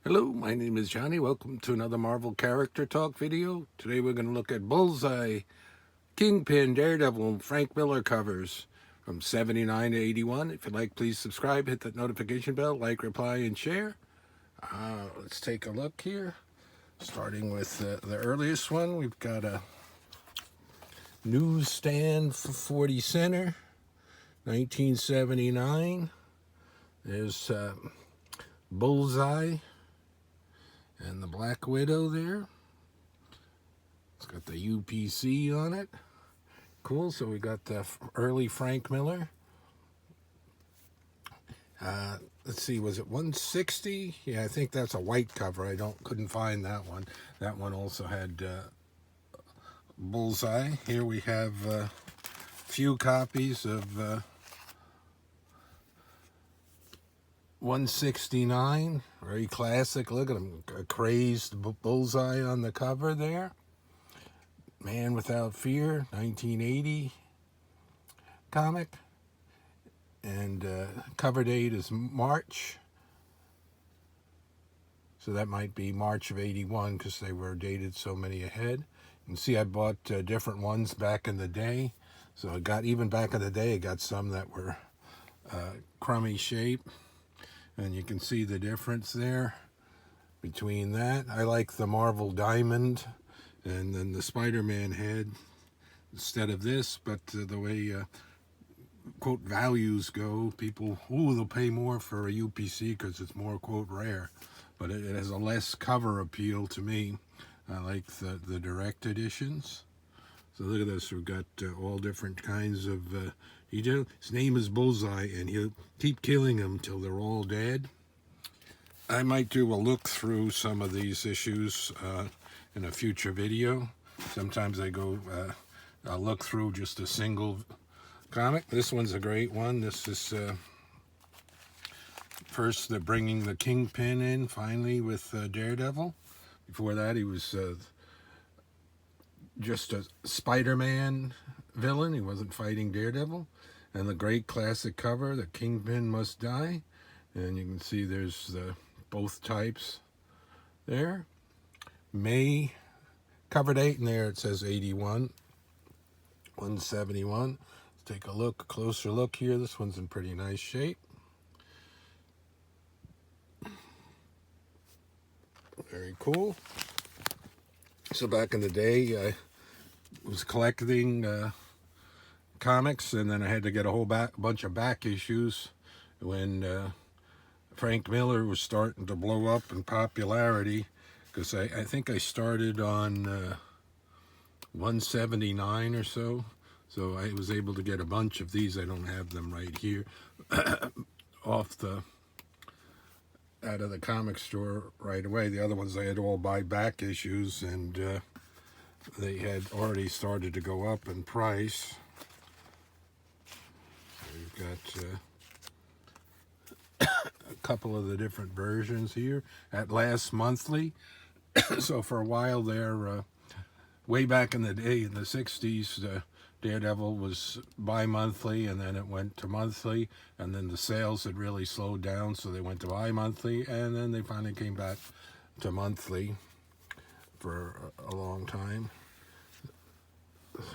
Hello, my name is Johnny. Welcome to another Marvel Character Talk video. Today we're going to look at Bullseye, Kingpin, Daredevil, and Frank Miller covers from 79 to 81. If you'd like, please subscribe, hit that notification bell, like, reply, and share. Let's take a look here. Starting with the earliest one, we've got a newsstand for 40 center, 1979. There's Bullseye and the Black Widow there. It's got the UPC on it. Cool. So we got the early Frank Miller. Let's see, was it 160? Yeah, I think that's a white cover. Couldn't find that one. That one also had Bullseye. Here we have a few copies of 169, very classic. Look at him, a crazed Bullseye on the cover there. Man Without Fear, 1980 comic. And cover date is March. So that might be March of 81 because they were dated so many ahead. You can see I bought different ones back in the day. So I got, even back in the day, I got some that were crummy shape. And you can see the difference there between that. I like the Marvel Diamond and then the Spider-Man head instead of this, but the way quote values go, people, they'll pay more for a UPC because it's more quote rare, but it has a less cover appeal to me. I like the direct editions. So look at this, we've got all different kinds of, his name is Bullseye, and he'll keep killing them till they're all dead. I might do a look through some of these issues in a future video. Sometimes I go, I'll look through just a single comic. This one's a great one. This is first they're bringing the Kingpin in finally with Daredevil. Before that he was just a Spider-Man villain. He wasn't fighting Daredevil. And the great classic cover, the Kingpin Must Die. And you can see there's both types there. May cover date, and there it says 81, 171. Let's take a closer look here. This one's in pretty nice shape. Very cool. So back in the day, I was collecting comics, and then I had to get a whole bunch of back issues when Frank Miller was starting to blow up in popularity, because I think I started on 179 or so. So I was able to get a bunch of these. I don't have them right here. Out of the comic store right away. The other ones I had to all buy back issues, and they had already started to go up in price. So we've got a couple of the different versions here at last monthly. So for a while there, way back in the day, in the 60s, Daredevil was bi-monthly, and then it went to monthly, and then the sales had really slowed down, so they went to bi-monthly, and then they finally came back to monthly for a long time.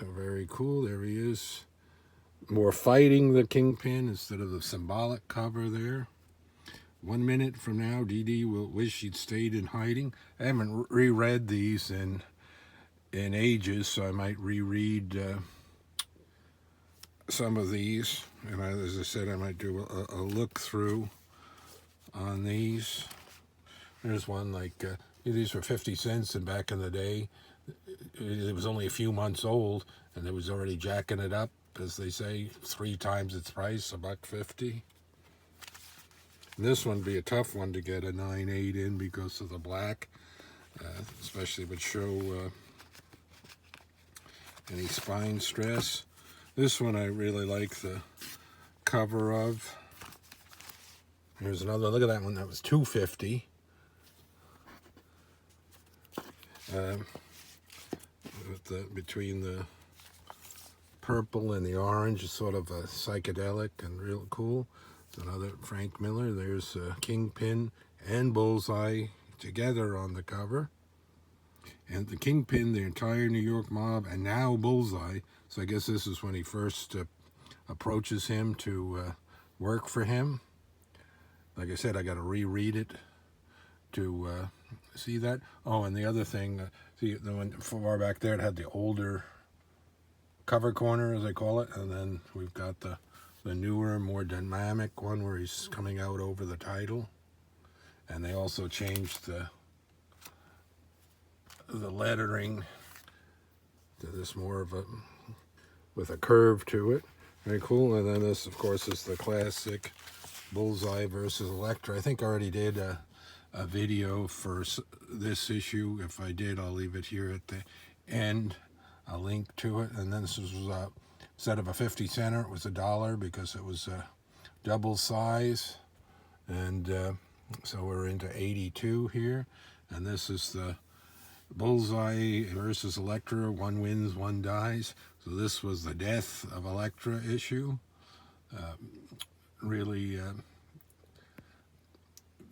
So very cool. There he is. More fighting the Kingpin instead of the symbolic cover there. 1 minute from now, Dee Dee will wish she'd stayed in hiding. I haven't reread these in ages, so I might reread some of these. And as I said, I might do a look through on these. There's one like, these were 50 cents, and back in the day, it was only a few months old, and it was already jacking it up, as they say, 3 times its price, $1.50. This one would be a tough one to get a 9/8 in because of the black, especially would show any spine stress. This one I really like the cover of. Here's another. Look at that one. That was $2.50. Between the purple and the orange, is sort of a psychedelic and real cool. It's another Frank Miller. There's Kingpin and Bullseye together on the cover. And the Kingpin, the entire New York mob, and now Bullseye. So I guess this is when he first approaches him to work for him. Like I said, I got to reread it to see that. Oh, and the other thing, see, the one far back there, it had the older cover corner, as I call it, and then we've got the newer, more dynamic one where he's coming out over the title. And they also changed the lettering to this more of a, with a curve to it. Very cool. And then this, of course, is the classic Bullseye versus Elektra. I think I already did a video for this issue. If I did, I'll leave it here at the end, a link to it. And then this was instead of a 50-center, it was $1 because it was double size. And so we're into 82 here. And this is the Bullseye versus Elektra. One wins, one dies. So this was the Death of Elektra issue. Really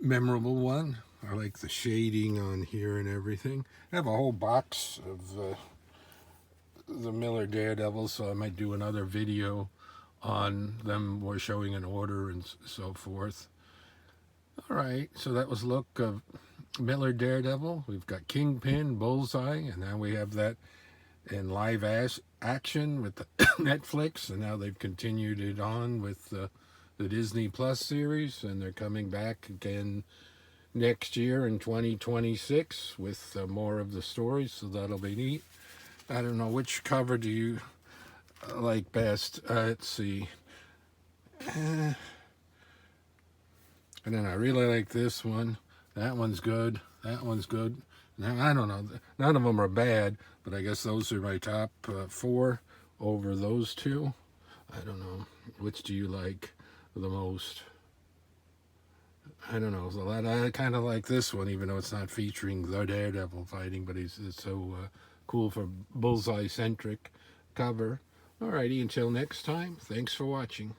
memorable one. I like the shading on here and everything. I have a whole box of the Miller Daredevil, so I might do another video on them or showing an order and so forth. All right, so that was a look of Miller Daredevil. We've got Kingpin, Bullseye, and now we have that in live action with the Netflix, and now they've continued it on with the Disney Plus series, and they're coming back again next year in 2026 with more of the stories, so that'll be neat. I don't know, which cover do you like best? Let's see. And then I really like this one. That one's good. That one's good. Now, I don't know. None of them are bad, but I guess those are my top 4 over those two. I don't know. Which do you like the most? I don't know. I kind of like this one, even though it's not featuring the Daredevil fighting, but it's so cool for Bullseye-centric cover. Alrighty, until next time, thanks for watching.